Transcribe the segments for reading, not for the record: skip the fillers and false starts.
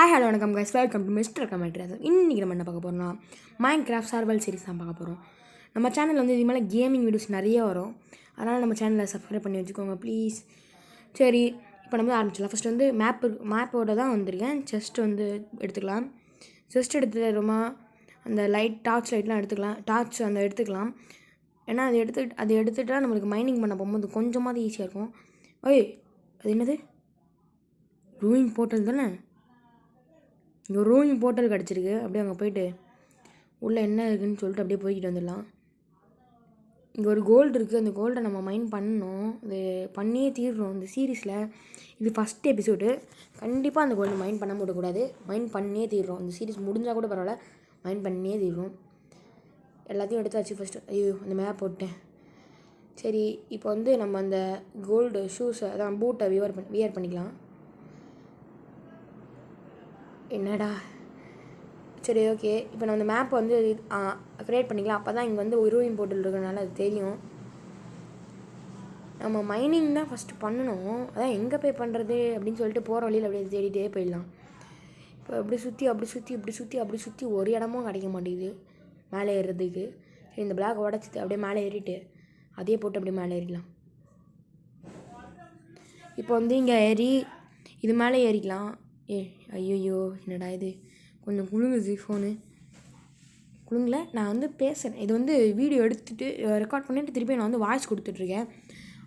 Hi hello வணக்கம் guys, welcome to mister commentary. இன்றைக்கி நம்ம என்ன பார்க்க போகிறோம்னா மைன்கிராஃப்ட் சர்வைவல் சீரிஸ் தான் பார்க்க போகிறோம். நம்ம சேனலில் வந்து இது மேலே கேமிங் வீடியோஸ் நிறைய வரும். அதனால் நம்ம சேனலை சப்ஸ்கிரைப் பண்ணி வச்சுக்கோங்க ப்ளீஸ். சரி, இப்போ நம்ம ஆரம்பிச்சிடலாம். ஃபஸ்ட்டு வந்து மேப்போட தான் வந்திருக்கேன். செஸ்ட் வந்து எடுத்துக்கலாம். செஸ்ட் எடுத்துகிறோமா, அந்த டார்ச் லைட்லாம் எடுத்துக்கலாம். டார்ச் எடுத்துக்கலாம். ஏன்னா அது எடுத்துகிட்டா நம்மளுக்கு மைனிங் பண்ண போகும்போது கொஞ்சமாவது ஈஸியாக இருக்கும். ஓய், அது என்னது? ரூயிங் போர்ட்டல் தானே? இங்கே ரூயிங் போர்ட்டல் கிடச்சிருக்கு. அப்படியே அங்கே போயிட்டு உள்ளே என்ன இருக்குதுன்னு சொல்லிட்டு அப்படியே போய்கிட்டு வந்துடலாம். இங்கே ஒரு கோல்டு இருக்குது. அந்த கோல்டை நம்ம மைண்ட் பண்ணணும். அது பண்ணியே தீர்றோம். இந்த சீரீஸில் இது ஃபஸ்ட் எபிசோடு. கண்டிப்பாக அந்த கோல்டு மைண்ட் பண்ண விடக்கூடாது. மைண்ட் பண்ணியே தீர்றோம். இந்த சீரீஸ் முடிஞ்சால் கூட பரவாயில்ல, மைண்ட் பண்ணியே தீர்றோம். எல்லாத்தையும் எடுத்தாச்சு. ஃபஸ்ட்டு ஐயோ அந்த மேப் போட்டேன். சரி, இப்போ வந்து நம்ம அந்த கோல்டு ஷூஸை அதான் பூட்டை வியர் பண்ணிக்கலாம். என்னடா, சரி ஓகே. இப்போ நான் அந்த மேப்பை வந்து க்ரியேட் பண்ணிக்கலாம். அப்போ தான் இங்கே வந்து ரூயிங் போர்ட்டல் இருக்கிறனால அது தெரியும். நம்ம மைனிங் தான் ஃபஸ்ட்டு பண்ணணும். அதான் எங்கே போய் பண்ணுறது அப்படின்னு சொல்லிட்டு போகிற வழியில் அப்படியே தேடிட்டே போயிடலாம். இப்போ அப்படி சுற்றி ஒரு இடமும் கிடைக்க மாட்டேங்குது மேலே ஏறுறதுக்கு. சரி, இந்த பிளாக் உடச்சிட்டு அப்படியே மேலே ஏறிட்டு அதே போட்டு அப்படியே மேலே ஏறிடலாம். இப்போ வந்து இங்கே ஏறி இது மேலே ஏறிக்கலாம். ஐயோ என்னடா இது, கொஞ்சம் குலுங்குது ஃபோனு. குலுங்கல, நான் வந்து பேசுகிறேன். இது வந்து வீடியோ எடுத்துகிட்டு ரெக்கார்ட் பண்ணிவிட்டு திருப்பி நான் வந்து வாய்ஸ் கொடுத்துட்ருக்கேன்.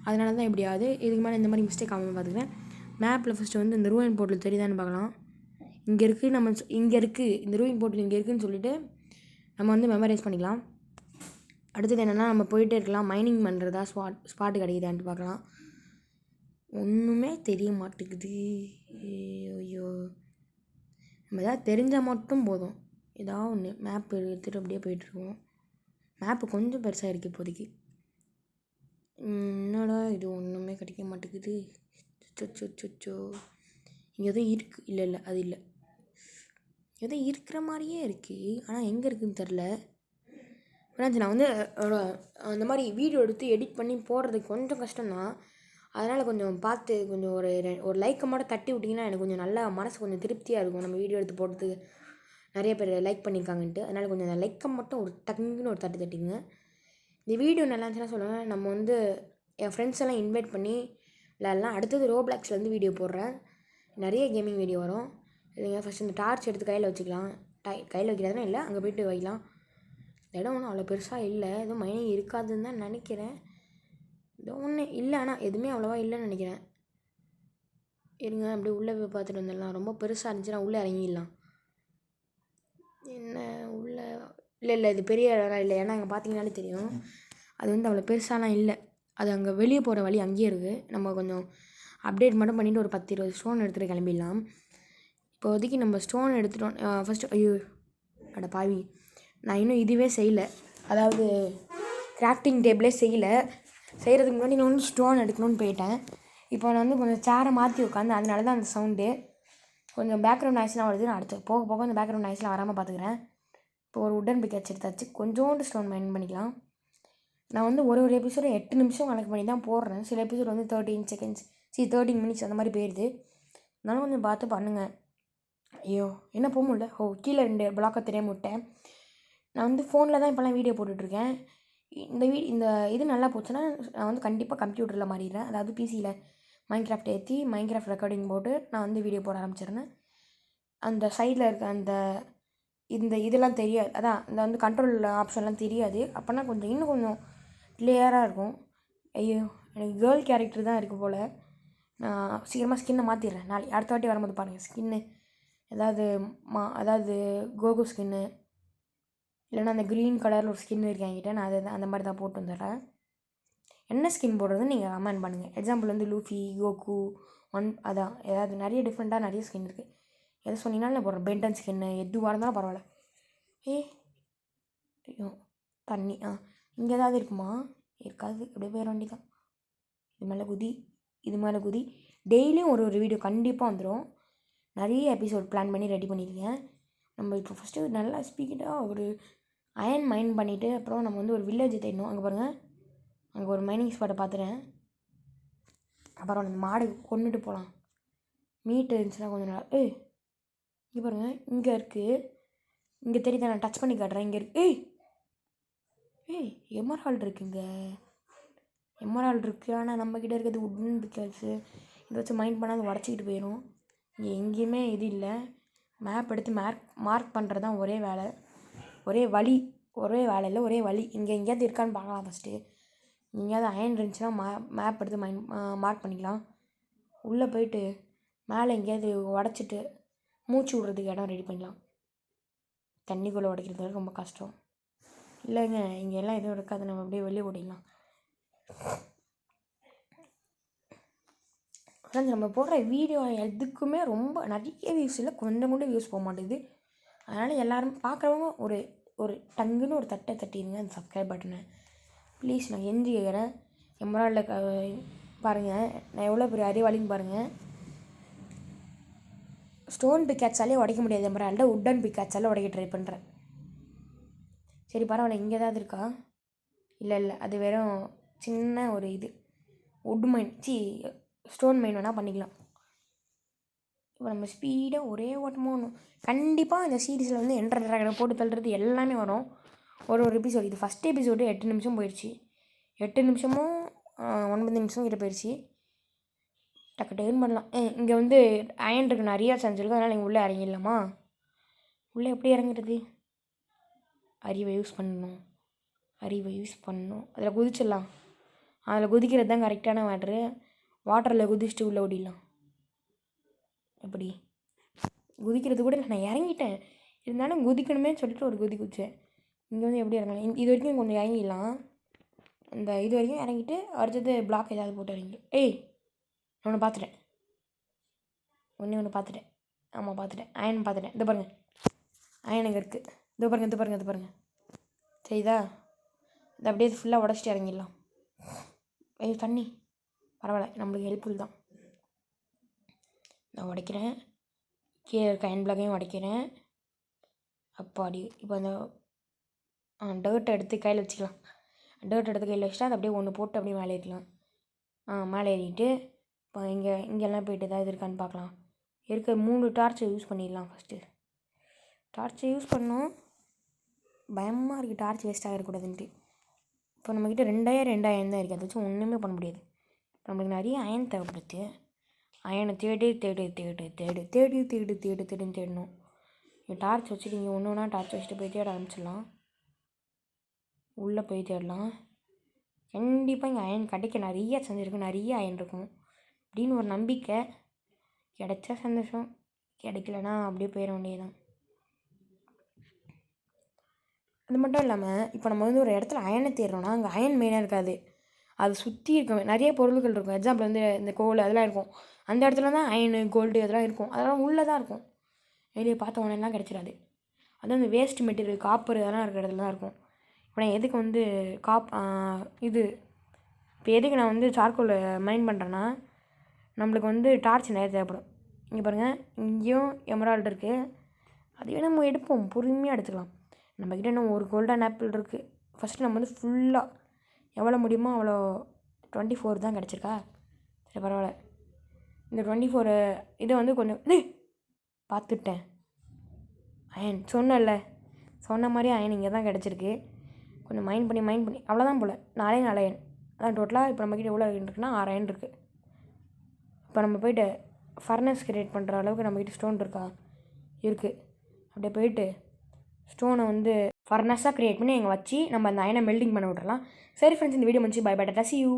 அதனால தான் இப்படி ஆகுது. இதுக்கு மேலே இந்த மாதிரி மிஸ்டேக் ஆகாமல் பார்த்துக்கிறேன். மேப்பில் ஃபஸ்ட்டு வந்து இந்த ரூயின் போர்ட்டல் தெரியுதான்னு பார்க்கலாம். இங்கே இருக்குது இந்த ரூயின் போர்ட்டல் இங்கே இருக்குதுன்னு சொல்லிவிட்டு நம்ம வந்து மெமரைஸ் பண்ணிக்கலாம். அடுத்தது என்னென்னா, நம்ம போயிட்டே இருக்கலாம். மைனிங் பண்ணுறதா ஸ்பாட்டு கிடைக்குதான்ட்டு பார்க்கலாம். ஒன்றுமே தெரிய மாட்டேங்குது. ஐயோ, நம்ம எதாவது தெரிஞ்சால் மட்டும் போதும். ஏதாவது ஒன்று மேப் எடுத்துகிட்டு அப்படியே போயிட்டுருக்கோம். மேப்பு கொஞ்சம் பெருசாக இருக்குது இப்போதைக்கு. என்னடா இது, ஒன்றுமே கிடைக்க மாட்டேங்குது. சொச்சோ இங்கே எதுவும் இருக்குது? இல்லை அது இல்லை. ஏதோ இருக்கிற மாதிரியே இருக்குது, ஆனால் எங்கே இருக்குதுன்னு தெரில. நான் வந்து அந்த மாதிரி வீடியோ எடுத்து எடிட் பண்ணி போடுறதுக்கு கொஞ்சம் கஷ்டம்தான். அதனால் கொஞ்சம் பார்த்து கொஞ்சம் ஒரு லைக்கை மட்டும் தட்டி விட்டிங்கன்னா எனக்கு கொஞ்சம் நல்லா மனசு கொஞ்சம் திருப்தியாக இருக்கும். நம்ம வீடியோ எடுத்து போடுறதுக்கு நிறைய பேர் லைக் பண்ணியிருக்காங்கன்ட்டு. அதனால் கொஞ்சம் அந்த லைக்கை மட்டும் ஒரு டக்குன்னு ஒரு தட்டிங்க. இந்த வீடியோ நல்லா இருந்துச்சுன்னா சொல்லுவேன். நம்ம வந்து என் ஃப்ரெண்ட்ஸ் எல்லாம் இன்வைட் பண்ணி விளையாடலாம். அடுத்தது ரோப்ளாக்ஸ்லேருந்து வீடியோ போடுறேன். நிறைய கேமிங் வீடியோ வரும். இல்லைங்க, ஃபஸ்ட் இந்த டார்ச் எடுத்து கையில் வச்சுக்கலாம். கையில் வைக்கிறதுனா இல்லை, அங்கே போய்ட்டு வைக்கலாம். இந்த இடம் ஒன்றும் அவ்வளோ பெருசாக இல்லை, எதுவும் மைனிங் இருக்காதுன்னு தான் நினைக்கிறேன். இது ஒன்று இல்லை, ஆனால் எதுவுமே அவ்வளோவா இல்லைன்னு நினைக்கிறேன். இருங்க, அப்படியே உள்ளே போய் பார்த்துட்டு வந்துடலாம். ரொம்ப பெருசாக இருந்துச்சுன்னா உள்ளே இறங்கிடலாம். என்ன உள்ளே இல்லை இது பெரிய இடம் இல்லை. ஏன்னா அங்கே பார்த்தீங்கன்னாலே தெரியும் அது வந்து அவ்வளோ பெருசாலாம் இல்லை. அது அங்கே வெளியே போகிற வழி அங்கேயே இருக்குது. நம்ம கொஞ்சம் அப்டேட் மட்டும் பண்ணிவிட்டு ஒரு 10-20 ஸ்டோன் எடுத்துகிட்டு கிளம்பிடலாம். இப்போதைக்கு நம்ம ஸ்டோன் எடுத்துட்டோம். ஃபஸ்ட்டு ஐயோ அட பாவி, நான் இன்னும் இதுவே செய்யலை. அதாவது கிராஃப்டிங் டேபிளே செய்யலை. செய்கிறதுக்கு முன்னாடி நான் வந்து ஸ்டோன் எடுக்கணும்னு போயிட்டேன். இப்போ நான் வந்து கொஞ்சம் சேரை மாற்றி உட்காந்து, அதனால தான் அந்த சவுண்டு கொஞ்சம் பேக்ரவுண்ட் நாய்ஸ்லாம் வருது. நான் அடுத்து போக அந்த பேக்ரவுண்ட் நாய்ஸ்லாம் வராமல் பார்த்துக்கிறேன். இப்போ ஒரு உடன் பிக்கேட்ச் எடுத்தாச்சு. கொஞ்சோண்டு ஸ்டோன் மைன் பண்ணிக்கலாம். நான் வந்து ஒரு எபிசோடு 8 நிமிஷம் கணக்கு பண்ணி தான் போடுறேன். சில எபிசோடு வந்து 13 மினிட்ஸ் அந்த மாதிரி போயிடுது. அதனால கொஞ்சம் பார்த்து பண்ணுங்கள். ஐயோ என்ன போக முடியல. கீழே 2 பிளாக்கை தெரியாமல் விட்டேன். நான் வந்து ஃபோனில் தான் இப்போலாம் வீடியோ போட்டுட்ருக்கேன். இந்த இது நல்லா போச்சுன்னா நான் வந்து கண்டிப்பாக கம்ப்யூட்டரில் மாறிடுறேன். அதாவது பிசியில் மைன்கிராஃப்ட் ஏற்றி மைன்கிராஃப்ட் ரெக்கார்டிங் போட்டு நான் வந்து வீடியோ போட ஆரம்பிச்சிடுறேன். அந்த சைடில் இருக்க இதெல்லாம் தெரியாது. அதான் இந்த வந்து கண்ட்ரோல் ஆப்ஷன்லாம் தெரியாது. அப்போனா இன்னும் கொஞ்சம் கிளியராக இருக்கும். ஐயோ, எனக்கு கேர்ள் கேரக்டர் தான் இருக்குது போல். நான் சீக்கிரமாக ஸ்கின்னை மாற்றிடுறேன். அடுத்த வாட்டி வரும்போது பாருங்கள், ஸ்கின்னு அதாவது கோகோ ஸ்கின்னு இல்லைன்னா அந்த க்ரீன் கலரில் ஒரு ஸ்கின் இருக்கு என்கிட்ட. நான் அந்த மாதிரி தான் போட்டு வந்துடுறேன். என்ன ஸ்கின் போடுறதுன்னு நீங்கள் கமெண்ட் பண்ணுங்கள். எக்ஸாம்பிள் வந்து லூஃபி, கோகு, அதான் ஏதாவது நிறைய டிஃப்ரெண்ட்டாக நிறைய ஸ்கின் இருக்குது. எதை சொன்னீங்கன்னாலும் நான் போடுறேன். பென்டன் ஸ்கின்னு எதுவாக இருந்தாலும் பரவாயில்ல. ஐயோ தண்ணி இங்கே ஏதாவது இருக்குமா? இருக்காது. அப்படியே போயிட வேண்டி தான். இது மேலே குதி. டெய்லியும் ஒரு வீடியோ கண்டிப்பாக வந்துடும். நிறைய எபிசோட் பிளான் பண்ணி ரெடி பண்ணியிருக்கேன். நம்ம இப்போ ஃபஸ்ட்டு நல்லா ஸ்பீடாக ஒரு அயன் மைன் பண்ணிவிட்டு அப்புறம் நம்ம வந்து ஒரு வில்லேஜ் தேடணும். அங்கே பாருங்கள், அங்கே ஒரு மைனிங் ஸ்பாட்டை பார்த்துட்டேன். அப்புறம் அந்த மாடு கொண்டுட்டு போகலாம். மீட் இருந்துச்சுன்னா கொஞ்சம் நல்லா. இங்கே பாருங்கள், இங்கே இருக்குது. இங்கே தெரியுதா? நான் டச் பண்ணி காட்டுறேன். இங்கே இருக்கு. ஏய் எமரால்டு இருக்குங்க. எமரால்டு இருக்குது. ஆனால் நம்மக்கிட்ட இருக்கிறது உட்டன் பிக்காஸு. இதை வச்சு மைண்ட் பண்ணால் அது உடச்சிக்கிட்டு போயிடும். இங்கே எங்கேயுமே இது இல்லை. மேப் எடுத்து மார்க் பண்ணுறது தான் ஒரே வேலை. ஒரே வழி இல்லை, ஒரே வழி. இங்கே எங்கேயாவது இருக்கான்னு பார்க்கலாம் ஃபஸ்ட்டு. எங்கேயாவது அயன் இருந்துச்சுன்னா மேப் எடுத்து மார்க் பண்ணிக்கலாம். உள்ளே போயிட்டு மேலே எங்கேயாவது உடச்சிட்டு மூச்சு விட்றதுக்கு இடம் ரெடி பண்ணலாம். தண்ணிக்குள்ளே உடைக்கிறது ரொம்ப கஷ்டம் இல்லைங்க. இங்கே எல்லாம் எதுவும் இருக்காது, நம்ம அப்படியே வெளியே ஓடிடலாம். ஃப்ரெண்ட்ஸ், நம்ம போடுற வீடியோ எதுக்குமே ரொம்ப நிறைய வியூஸ் இல்லை, கொஞ்சம் கூட வியூஸ் போக மாட்டேங்குது. அதனால் எல்லோரும் பார்க்குறவங்க ஒரு டங்குன்னு ஒரு தட்டை தட்டிடுங்க அந்த சப்ஸ்கிரைப் பட்டனை ப்ளீஸ். நான் எஞ்சி கேட்குறேன். எமரால்டில் பாருங்கள், நான் எவ்வளோ பெரிய அறிவாளின்னு பாருங்கள். ஸ்டோன் பிக்காச்சாலே உடைக்க முடியாது எமரால்டு, உட்டன் பிக்காச்சாலே உடைக்க ட்ரை பண்ணுறேன். சரி பரவாயில்ல. இங்கே ஏதாவது இருக்கா? இல்லை, அது வெறும் சின்ன ஒரு இது உட் மைன் ஸ்டோன் மைன் வேணால் பண்ணிக்கலாம். இப்போ நம்ம ஸ்பீடாக ஒரே ஓட்டமாக கண்டிப்பாக இந்த சீரீஸில் வந்து என்ட்ரு ட்ராகனை போட்டு தள்ளுறது எல்லாமே வரும். ஒரு எபிசோடு. இது ஃபஸ்ட் எபிசோடு 8 நிமிஷம் போயிடுச்சு. 8 நிமிஷமும் 9 நிமிஷம் கிட்ட போயிடுச்சு. டக்குன்னு பண்ணலாம். இங்கே வந்து அயன் இருக்குது, நிறையா சான்ஸ் இருக்குது. அதனால் நீங்கள் உள்ளே இறங்கிடலாமா? உள்ளே எப்படி இறங்குறது? அறிவை யூஸ் பண்ணணும். அதில் குதிச்சிடலாம். அதில் குதிக்கிறது தான் கரெக்டான மேட்ரு. வாட்டரில் குதிச்சுட்டு உள்ளே ஓடிடலாம். எப்படி குதிக்கிறது கூட இல்லை, நான் இறங்கிட்டேன். இருந்தாலும் குதிக்கணுமேன்னு சொல்லிட்டு ஒரு குதிச்சேன். இங்கே வந்து எப்படி இறங்கலாம்? இது வரைக்கும் கொஞ்சம் இறங்கிடலாம். இந்த இது வரைக்கும் இறங்கிட்டு அடுத்தது பிளாக் ஏதாவது போட்டு இறங்கிட்டு. நான் ஒன்று பார்த்துட்டேன். ஒன்று பார்த்துட்டேன். ஆமாம் பார்த்துட்டேன். அயன் பார்த்துட்டேன். இது பாருங்கள், அயன் எங்கே இருக்குது? இது பாருங்கள். சரிதா? இது அப்படியே ஃபுல்லாக உடச்சிட்டு இறங்கிடலாம். தண்ணி பரவாயில்ல, நம்மளுக்கு ஹெல்ப்ஃபுல் தான். நான் உடைக்கிறேன். கீழே இருக்க அயன் பிளாக்கையும் உடைக்கிறேன். அப்பாடி. இப்போ அந்த டர்ட்டை எடுத்து கையில் வச்சுக்கலாம். டர்ட் எடுத்து கையில் வச்சுட்டா அது அப்படியே ஒன்று போட்டு அப்படியே மேலே ஏறிக்கலாம். மேலே ஏறிட்டு இப்போ இங்கெல்லாம் போய்ட்டு ஏதாவது இருக்கான்னு பார்க்கலாம். இருக்க 3 டார்ச்சை யூஸ் பண்ணிடலாம். ஃபஸ்ட்டு டார்ச்சை யூஸ் பண்ணோம். பயமாக இருக்குது டார்ச் வேஸ்ட் ஆகிடக்கூடாதுன்ட்டு. இப்போ நம்மக்கிட்ட 2 அயன் தான் இருக்குது. அதை வச்சு ஒன்றுமே பண்ண முடியாது. நம்மளுக்கு நிறைய அயன் தேவைப்படுது. அயனை தேடணும். டார்ச் வச்சுட்டு இங்கே ஒன்று ஒன்றா டார்ச் வச்சுட்டு போய் தேட ஆரம்பிச்சிடலாம். உள்ளே போய் தேடலாம். கண்டிப்பாக இங்கே அயன் கிடைக்க நிறைய செஞ்சுருக்கும், நிறைய அயன் இருக்கும் அப்படின்னு ஒரு நம்பிக்கை. கிடைச்சா சந்தோஷம், கிடைக்கலனா அப்படியே போயிட வேண்டியதுதான். அது மட்டும் இல்லாமல் இப்போ நம்ம வந்து ஒரு இடத்துல அயனை தேடுறோன்னா அங்கே அயன் மெயினாக இருக்காது. அது சுற்றி இருக்கும் நிறைய பொருட்கள் இருக்கும். எக்ஸாம்பிள் வந்து இந்த கோல் அதெல்லாம் இருக்கும். அந்த இடத்துல தான் அயனு கோல்டு அதெல்லாம் இருக்கும். அதெல்லாம் உள்ளே தான் இருக்கும். வெளியே பார்த்த உடனேலாம் கிடச்சிடாது. அதுவும் இந்த வேஸ்ட் மெட்டீரியல் காப்பர் அதெல்லாம் இருக்கிற இடத்துல தான் இருக்கும். இப்போ நான் எதுக்கு வந்து இப்போ எதுக்கு நான் வந்து சார்கோல் மைண்ட் பண்ணுறேன்னா, நம்மளுக்கு வந்து டார்ச் நிறைய தேவைப்படும். இங்கே பாருங்கள், இங்கேயும் எமரால்டு இருக்குது. அதுவே நம்ம எடுப்போம், பொறுமையாக எடுத்துக்கலாம். நம்மக்கிட்ட இன்னும் ஒரு கோல்டன் ஆப்பிள் இருக்குது. ஃபஸ்ட்டு நம்ம வந்து ஃபுல்லாக எவ்வளோ முடியுமோ அவ்வளோ 24 தான் கிடச்சிருக்கா. சரி பரவாயில்ல. இந்த 24 இதை வந்து கொஞ்சம் பார்த்துட்டேன். அயன் சொன்ன மாதிரி அயன் இங்கே தான் கிடச்சிருக்கு. கொஞ்சம் மைண்ட் பண்ணி அவ்வளோதான் போல். 4 அயன் அதான் டோட்டலாக. இப்போ நம்மக்கிட்ட எவ்வளோ அயன் இருக்குன்னா 6 அயன் இருக்குது. இப்போ நம்ம போய்ட்டு ஃபர்னஸ் கிரியேட் பண்ணுற அளவுக்கு நம்மக்கிட்ட ஸ்டோன் இருக்கா? இருக்குது. அப்படியே போயிட்டு ஸ்டோனை வந்து ஃபர்னஸாக க்ரியேட் பண்ணி எங்கே வச்சு நம்ம அந்த அயனை மெல்டிங் பண்ண விட்றலாம். சரி ஃப்ரெண்ட்ஸ், இந்த வீடியோ முடிச்சு பை டாடா, see you.